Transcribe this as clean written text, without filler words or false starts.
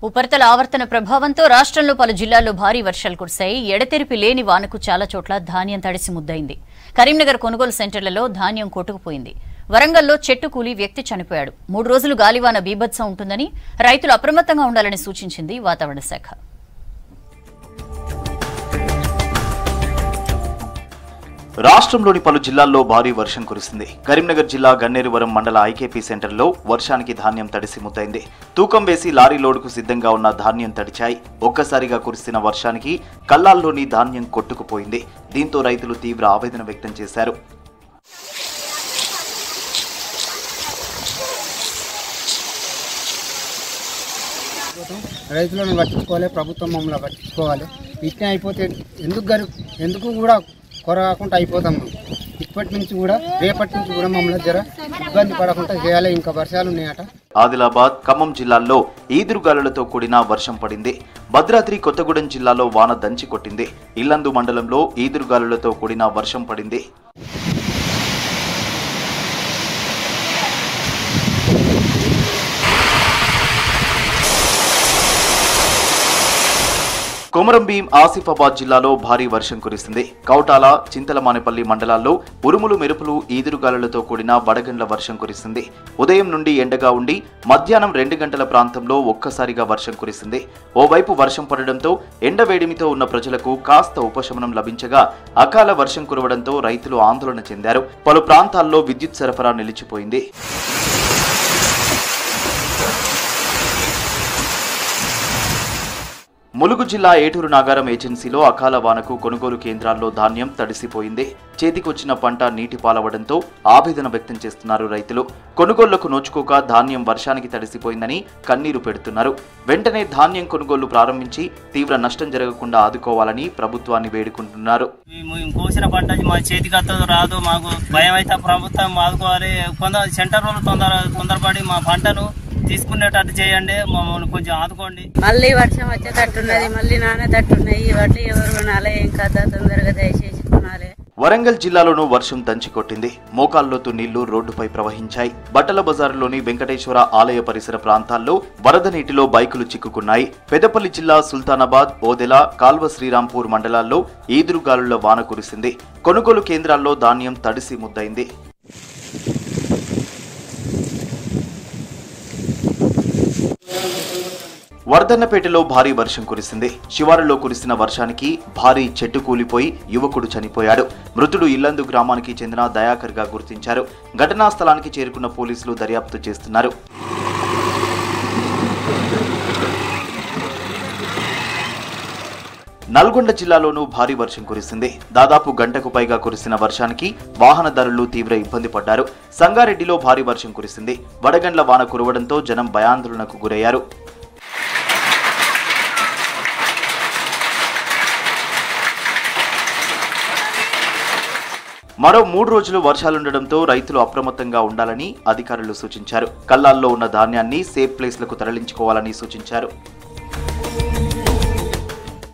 ఉపరితల ఆవర్తన ప్రభావంతో రాష్ట్రంలో పలు జిల్లాల్లో భారీ వర్షాలు కురిశాయి. ఎడతెరిపి లేని వానకు చాలా చోట్ల ధాన్యం తడిసి ముద్దయింది. కరీంనగర్ కొనుగోలు సెంటర్లలో ధాన్యం కొట్టుకుపోయింది. వరంగల్లో చెట్టు కూలి వ్యక్తి చనిపోయాడు. 3 రోజులు గాలివాన బీభత్సం ఉంటుందని రైతులు అప్రమత్తంగా ఉండాలని సూచించింది వాతావరణ శాఖ. రాష్ట్రంలోని పలు జిల్లాల్లో భారీ వర్షం కురిసింది. కరీంనగర్ జిల్లా గన్నేరువరం మండల ఐకేపీ సెంటర్లో వర్షానికి ధాన్యం తడిసి ముద్దయింది. తూకం వేసి లారీ లోడుకు సిద్ధంగా ఉన్న ధాన్యం తడిచాయి. ఒక్కసారిగా కురిసిన వర్షానికి కల్లాల్లోని ధాన్యం కొట్టుకుపోయింది. దీంతో రైతులు తీవ్ర ఆవేదన వ్యక్తం చేశారు. రైతులను పట్టించుకోవాలి, ప్రభుత్వం మమ్మల్ని పట్టించుకోవాలి. ఇట్నే అయిపోతే ఎందుకు కూడా కొరగాకుండా అయిపోతాం. ఇప్పటి నుంచి కూడా రేపటి నుంచి కూడా మమ్మల్ని జర ఇబ్బంది పడకుండా చేయాలి. ఇంకా వర్షాలు ఉన్నాయట. ఆదిలాబాద్, ఖమ్మం జిల్లాల్లో ఈదురుగాలులతో కూడిన వర్షం పడింది. భద్రాద్రి కొత్తగూడెం జిల్లాలో వాన దంచి కొట్టింది. ఇల్లందు మండలంలో ఈదురుగాలులతో కూడిన వర్షం పడింది. కొమరంభీం, ఆసిఫాబాద్ జిల్లాలో భారీ వర్షం కురిసింది. కౌటాల, చింతలమానేపల్లి మండలాల్లో ఉరుములు మెరుపులు ఈదురుగాలులతో కూడిన వడగండ్ల వర్షం కురిసింది. ఉదయం నుండి ఎండగా ఉండి మధ్యాహ్నం 2 గంటల ప్రాంతంలో ఒక్కసారిగా వర్షం కురిసింది. ఓవైపు వర్షం పడడంతో ఎండవేడిమితో ఉన్న ప్రజలకు కాస్త ఉపశమనం లభించగా అకాల వర్షం కురవడంతో రైతులు ఆందోళన చెందారు. పలు ప్రాంతాల్లో విద్యుత్ సరఫరా నిలిచిపోయింది. ములుగు జిల్లా ఏటూరు నాగారం ఏజెన్సీలో అకాల వానకు కొనుగోలు కేంద్రాల్లో ధాన్యం తడిసిపోయింది. చేతికొచ్చిన పంట నీటి పాలవడంతో ఆవేదన వ్యక్తం చేస్తున్నారు రైతులు. కొనుగోళ్లకు నోచుకోక ధాన్యం వర్షానికి తడిసిపోయిందని కన్నీరు పెడుతున్నారు. వెంటనే ధాన్యం కొనుగోళ్లు ప్రారంభించి తీవ్ర నష్టం జరగకుండా ఆదుకోవాలని ప్రభుత్వాన్ని వేడుకుంటున్నారు. కోసిన పంట మా చేతికి రాదు, మాకు భయం అయితే ప్రభుత్వం ఆదుకోవాలి. సెంటర్ వాళ్ళు తొందరపడి మా పంటను తీసుకునేటట్టు చేయండి, మమ్మల్ని కొంచెం ఆదుకోండి. మళ్ళీ వర్షం వచ్చేటట్టున్నది, మళ్ళీ నానేటట్టున్నాయి. వడ్లు ఎవరు కొనాలి, ఏం కథ తొందరగా దయచేసి కొనాలి. వరంగల్ జిల్లాలోనూ వర్షం దంచి కొట్టింది. మోకాల్లోతు నీళ్లు రోడ్డుపై ప్రవహించాయి. బట్టల బజారులోని వెంకటేశ్వర ఆలయ పరిసర ప్రాంతాల్లో వరద నీటిలో బైకులు చిక్కుకున్నాయి. పెద్దపల్లి జిల్లా సుల్తానాబాద్, ఓదెల, కాల్వ శ్రీరాంపూర్ మండలాల్లో ఈదురుగాలుల వాన కురిసింది. కొనుగోలు కేంద్రాల్లో ధాన్యం తడిసి ముద్దయింది. వర్ధన్నపేటలో భారీ వర్షం కురిసింది. శివారులో కురిసిన వర్షానికి భారీ చెట్టు కూలిపోయి యువకుడు చనిపోయాడు. మృతుడు ఇల్లందు గ్రామానికి చెందిన దయాకర్ గా గుర్తించారు. ఘటనా స్థలానికి చేరుకున్న పోలీసులు దర్యాప్తు చేస్తున్నారు. నల్గొండ జిల్లాలోనూ భారీ వర్షం కురిసింది. దాదాపు గంటకు పైగా కురిసిన వర్షానికి వాహనదారులు తీవ్ర ఇబ్బంది పడ్డారు. సంగారెడ్డిలో భారీ వర్షం కురిసింది. వడగండ్ల వాన కురవడంతో జనం భయాందోళనకు గురయ్యారు. మరో 3 రోజులు వర్షాలుండడంతో రైతులు అప్రమత్తంగా ఉండాలని అధికారులు సూచించారు. కల్లాల్లో ఉన్న ధాన్యాన్ని సేఫ్ ప్లేస్లకు తరలించుకోవాలని సూచించారు.